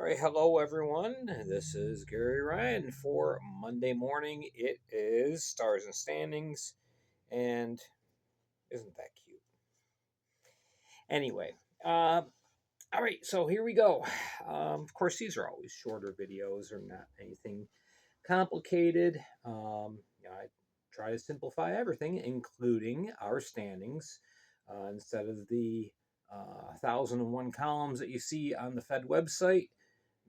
right, hello everyone. This is Gary Ryan for Monday morning. It is Stars and Standings, and isn't that cute? Anyway, all right, so here we go. Of course, these are always shorter videos or not anything complicated. I try to simplify everything, including our standings, instead of the 1,001 columns that you see on the Fed website.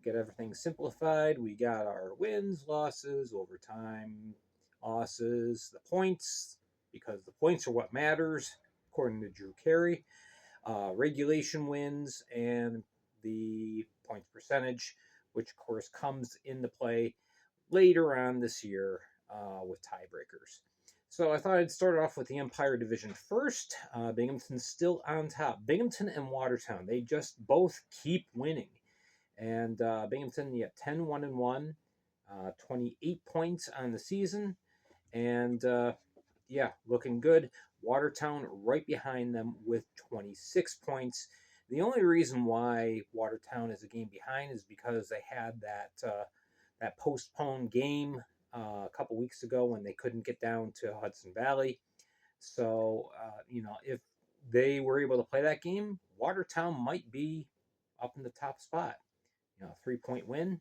Get everything simplified. We got our wins, losses, overtime losses, the points, because the points are what matters, according to Drew Carey. Regulation wins and the points percentage, which of course comes into play later on this year with tiebreakers. So I thought I'd start off with the Empire Division first. Binghamton's still on top. Binghamton and Watertown, they just both keep winning. And Binghamton, 10-1-1, 28 points on the season. And looking good. Watertown right behind them with 26 points. The only reason why Watertown is a game behind is because they had that postponed game a couple weeks ago when they couldn't get down to Hudson Valley. So, if they were able to play that game, Watertown might be up in the top spot. 3-point win,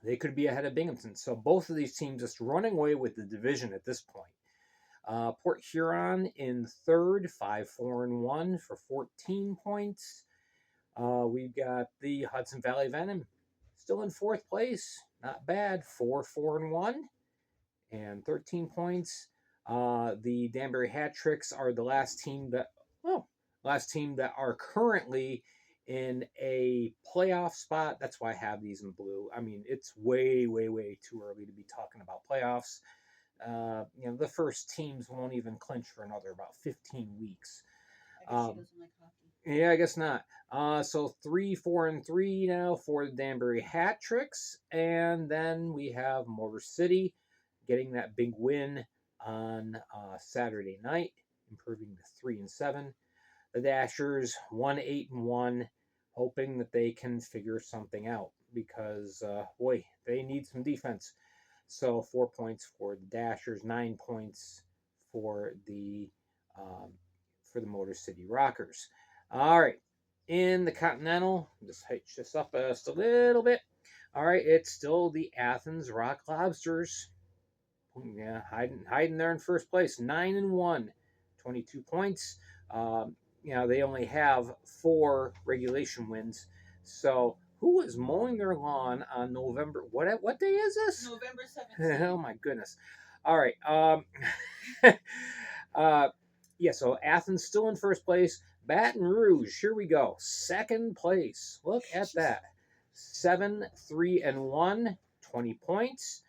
they could be ahead of Binghamton. So both of these teams just running away with the division at this point. Port Huron in third, 5-4-1 for 14 points. We've got the Hudson Valley Venom still in fourth place. Not bad, 4-4-1 and 13 points. The Danbury Hat Tricks are the last team that are currently in a playoff spot. That's why I have these in blue. I mean, it's way, way, way too early to be talking about playoffs. The first teams won't even clinch for another about 15 weeks. I guess she doesn't like hockey. Yeah, I guess not. So 3-4-3 now for the Danbury Hat Tricks. And then we have Motor City getting that big win on Saturday night, improving to 3-7. The Dashers 1-8-1, hoping that they can figure something out because they need some defense. So 4 points for the Dashers, 9 points for the Motor City Rockers. All right, in the Continental, just hitch this up just a little bit. All right, it's still the Athens Rock Lobsters. Yeah, hiding there in first place, 9-1, 22 points. They only have 4 regulation wins. So who was mowing their lawn on November? What day is this? November 17th. Oh my goodness! All right. So Athens still in first place. Baton Rouge, here we go, second place. Look at that, 7-3-1, 20 points,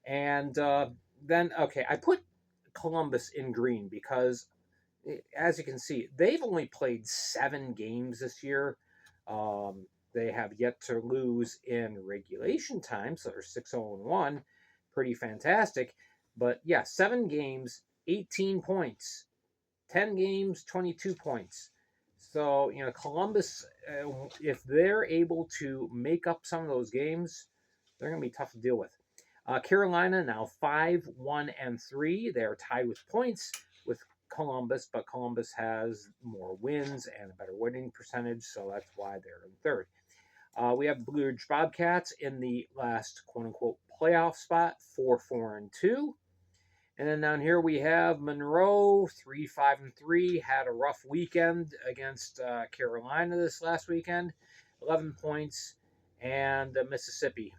and then I put Columbus in green because, as you can see, they've only played 7 games this year. They have yet to lose in regulation time, so they're 6-0-1, pretty fantastic. But 7 games, 18 points, 10 games, 22 points. So Columbus, if they're able to make up some of those games, they're going to be tough to deal with. Carolina now 5-1-3. They're tied with points with Columbus, but Columbus has more wins and a better winning percentage, so that's why they're in third. We have Blue Ridge Bobcats in the last quote-unquote playoff spot, 4-4-2. And then down here we have Monroe, 3-5-3, had a rough weekend against Carolina this last weekend, 11 points, and Mississippi,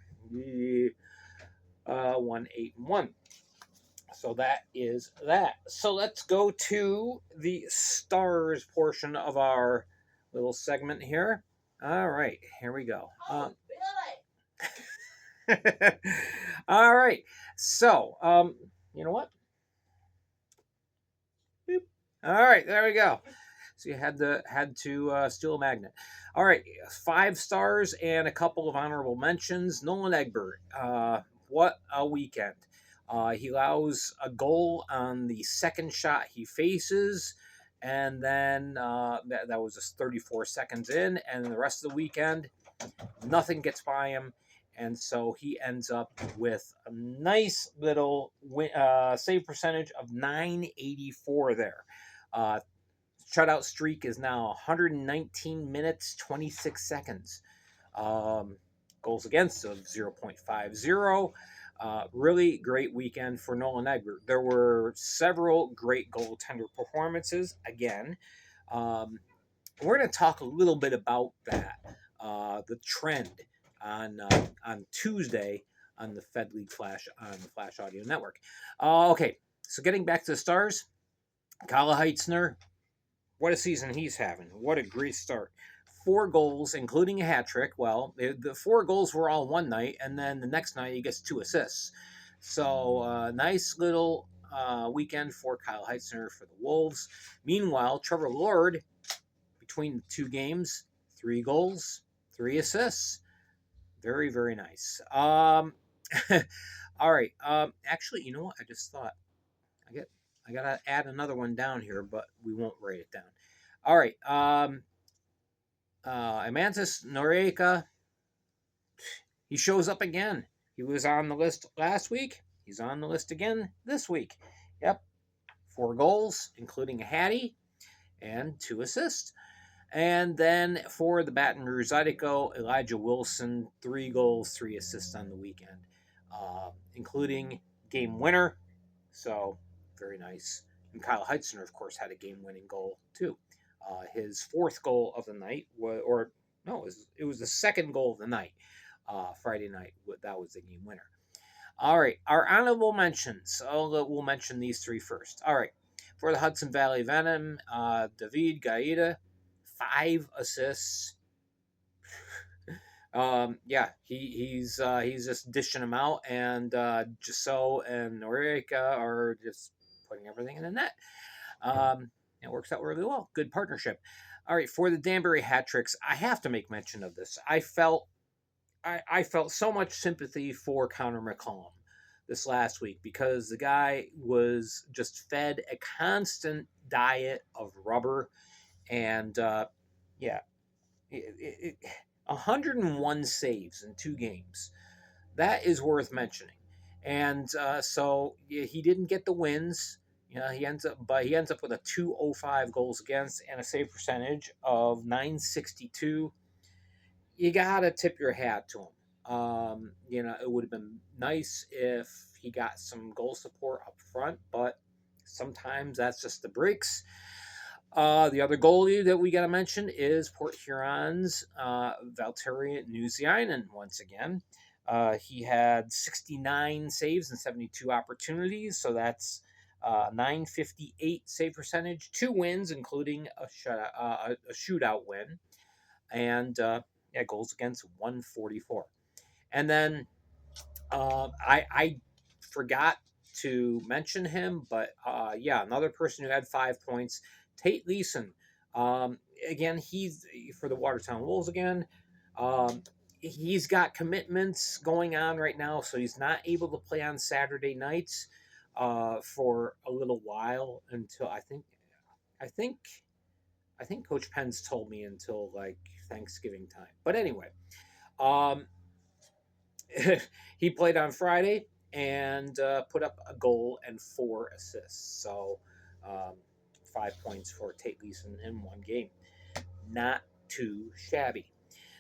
1-8-1. So that is that. So let's go to the stars portion of our little segment here. All right, here we go. Oh, Billy! All right, so you know what? Boop. All right, there we go. So you had to steal a magnet. All right, 5 stars and a couple of honorable mentions. Nolan Egbert, what a weekend. He allows a goal on the second shot he faces, and then that was just 34 seconds in, and the rest of the weekend, Nothing gets by him, and so he ends up with a nice little save percentage of 984 there. Uh, Shutout streak is now 119 minutes 26 seconds. Um, Goals against of 0.50. Really great weekend for Nolan Egbert. There were several great goaltender performances again. Um, we're going to talk a little bit about that, the trend on Tuesday on the Fed League Flash on the Flash Audio Network. Okay, so getting back to the Stars, Kyle Heitzner, what a season he's having. What a great start. 4 goals, including a hat trick. Well, the 4 goals were all one night, and then the next night he gets 2 assists. So, nice little weekend for Kyle Heitzner for the Wolves. Meanwhile, Trevor Lord, between the 2 games, 3 goals, 3 assists. Very, very nice. All right. Actually, you know what? I just thought I get I gotta add another one down here, but we won't write it down. All right. Amantis Noriega, he shows up again. He was on the list last week. He's on the list again this week. Yep. 4 goals, including a hattie, and 2 assists. And then for the Baton Rouge Zydeco, Elijah Wilson, 3 goals, 3 assists on the weekend, including game winner. So very nice. And Kyle Heitzner, of course, had a game-winning goal too. His 4th goal of the night was, or no, it was the 2nd goal of the night, Friday night. That was the game winner. All right, our honorable mentions. We'll mention these 3 first. All right, for the Hudson Valley Venom, David Gaeta, 5 assists. Yeah, he's just dishing them out, and Giselle and Noriega are just putting everything in the net. It works out really well. Good partnership. All right, for the Danbury hat tricks, I have to make mention of this. I felt so much sympathy for Connor McCollum this last week because the guy was just fed a constant diet of rubber, and yeah, 101 saves in 2 games. That is worth mentioning. And so yeah, he didn't get the wins. He ends up with a 205 goals against and a save percentage of 962. You gotta tip your hat to him. It would have been nice if he got some goal support up front, but sometimes that's just the breaks. The other goalie that we got to mention is Port Huron's Valtteri Nusiainen once again. He had 69 saves and 72 opportunities, so that's 958 save percentage, 2 wins, including a shootout win, and yeah, goals against 144. And then I forgot to mention him, but yeah, another person who had 5 points, Tate Leeson. Again, he's for the Watertown Wolves again. He's got commitments going on right now, so he's not able to play on Saturday nights for a little while until I think I think Coach Penn's told me until like Thanksgiving time. But anyway, um, he played on Friday and put up a goal and 4 assists. So um, 5 points for Tate Leeson in 1 game. Not too shabby.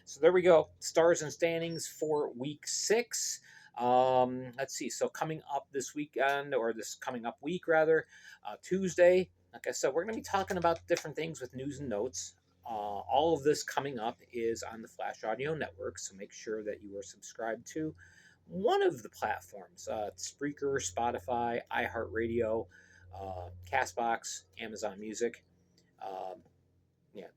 So there we go. Stars and standings for week 6. Let's see. So coming up this weekend, or this coming up week rather, Tuesday, like I said, we're going to be talking about different things with news and notes. All of this coming up is on the Flash Audio Network, so make sure that you are subscribed to one of the platforms: Spreaker, Spotify, iHeartRadio, Castbox, Amazon Music. Um, yeah,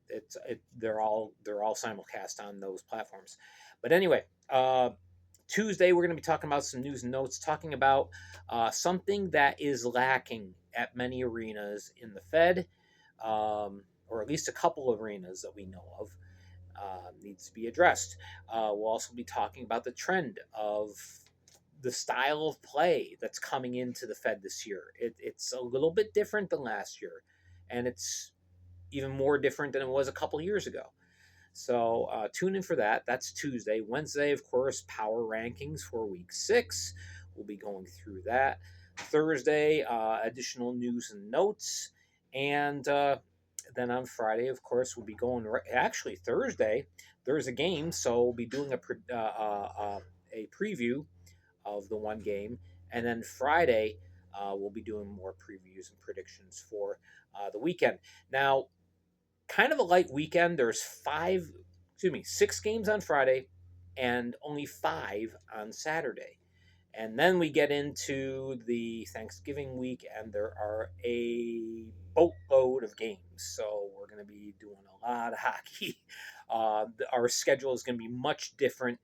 they're all simulcast on those platforms. But anyway, Tuesday we're going to be talking about some news and notes, talking about something that is lacking at many arenas in the Fed, or at least a couple of arenas that we know of. Needs to be addressed. We'll also be talking about the trend of the style of play that's coming into the Fed this year. It's a little bit different than last year, and it's even more different than it was a couple years ago. So tune in for that. That's Tuesday. Wednesday, of course, power rankings for week 6. We'll be going through that. Thursday, additional news and notes. And then on Friday, of course, we'll be going. Actually, Thursday, there's a game, so we'll be doing a preview of the one game. And then Friday, we'll be doing more previews and predictions for the weekend. Now, kind of a light weekend. There's 6 games on Friday and only 5 on Saturday. And then we get into the Thanksgiving week, and there are a boatload of games. So we're going to be doing a lot of hockey. Our schedule is going to be much different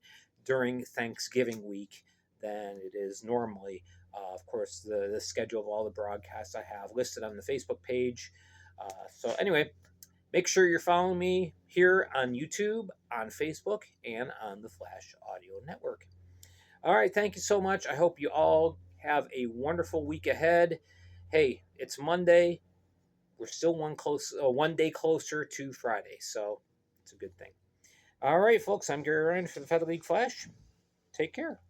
during Thanksgiving week than it is normally. Of course, the schedule of all the broadcasts I have listed on the Facebook page. So, anyway, make sure you're following me here on YouTube, on Facebook, and on the Flash Audio Network. All right, thank you so much. I hope you all have a wonderful week ahead. Hey, it's Monday. We're still one day closer to Friday, so it's a good thing. All right, folks, I'm Gary Ryan for the Feather League Flash. Take care.